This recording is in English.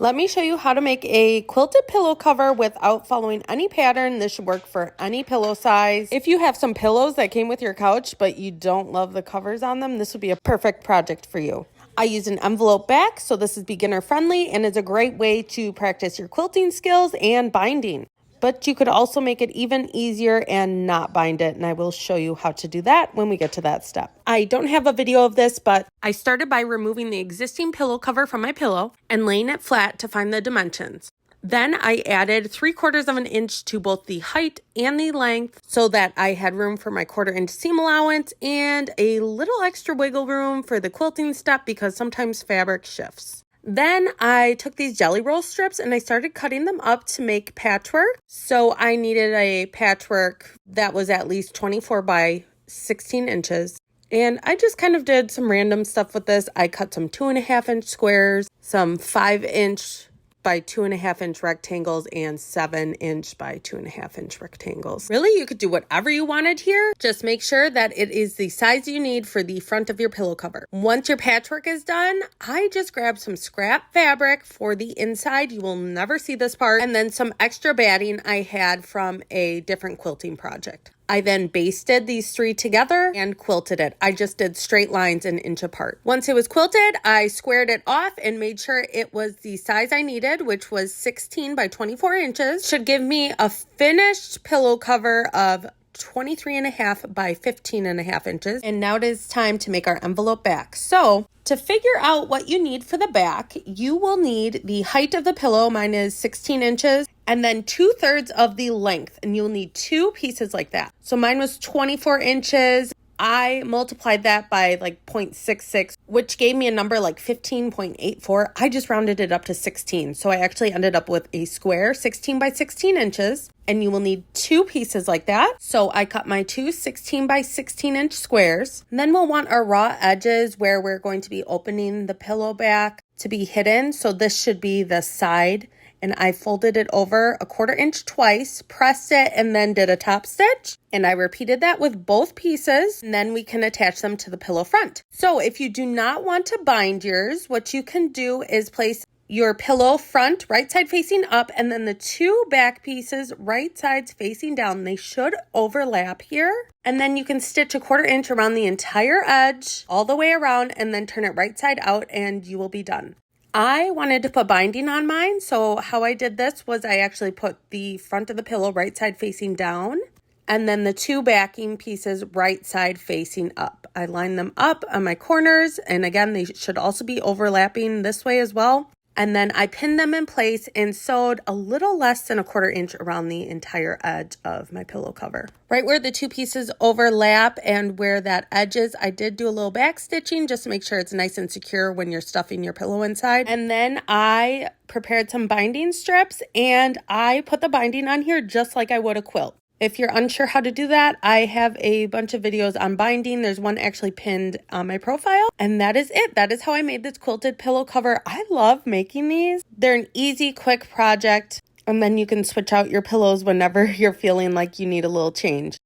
Let me show you how to make a quilted pillow cover without following any pattern. This should work for any pillow size. If you have some pillows that came with your couch, but you don't love the covers on them, this would be a perfect project for you. I used an envelope back, so this is beginner friendly and is a great way to practice your quilting skills and binding. But you could also make it even easier and not bind it, and I will show you how to do that when we get to that step. I don't have a video of this, but I started by removing the existing pillow cover from my pillow and laying it flat to find the dimensions. Then I added 3/4 of an inch to both the height and the length so that I had room for my 1/4 inch seam allowance and a little extra wiggle room for the quilting step because sometimes fabric shifts. Then I took these jelly roll strips and I started cutting them up to make patchwork. So I needed a patchwork that was at least 24 by 16 inches. And I just kind of did some random stuff with this. I cut some 2.5 inch squares, some 5 inch by 2.5 inch rectangles, and 7 inch by 2.5 inch rectangles. Really, you could do whatever you wanted here. Just make sure that it is the size you need for the front of your pillow cover. Once your patchwork is done, I just grabbed some scrap fabric for the inside. You will never see this part. And then some extra batting I had from a different quilting project. I then basted these 3 together and quilted it. I just did straight lines an inch apart. Once it was quilted, I squared it off and made sure it was the size I needed, which was 16 by 24 inches. Should give me a finished pillow cover of 23.5 by 15.5 inches. And now it is time to make our envelope back. So to figure out what you need for the back, you will need the height of the pillow. Mine is 16 inches. And then 2/3 of the length. And you'll need 2 pieces like that. So mine was 24 inches. I multiplied that by like 0.66, which gave me a number like 15.84. I just rounded it up to 16. So I actually ended up with a square 16 by 16 inches. And you will need 2 pieces like that. So I cut my 2 16 by 16 inch squares. And then we'll want our raw edges where we're going to be opening the pillow back to be hidden. So this should be the side. And I folded it over 1/4 inch twice, pressed it, and then did a top stitch. And I repeated that with both pieces, and then we can attach them to the pillow front. So if you do not want to bind yours, what you can do is place your pillow front, right side facing up, and then the 2 back pieces, right sides facing down. They should overlap here. And then you can stitch 1/4 inch around the entire edge, all the way around, and then turn it right side out, and you will be done. I wanted to put binding on mine, so how I did this was I actually put the front of the pillow right side facing down, and then the 2 backing pieces right side facing up. I lined them up on my corners, and again, they should also be overlapping this way as well. And then I pinned them in place and sewed a little less than 1/4 inch around the entire edge of my pillow cover. Right where the 2 pieces overlap and where that edge is, I did do a little back stitching just to make sure it's nice and secure when you're stuffing your pillow inside. And then I prepared some binding strips and I put the binding on here just like I would a quilt. If you're unsure how to do that, I have a bunch of videos on binding. There's one actually pinned on my profile. And that is it. That is how I made this quilted pillow cover. I love making these. They're an easy, quick project. And then you can switch out your pillows whenever you're feeling like you need a little change.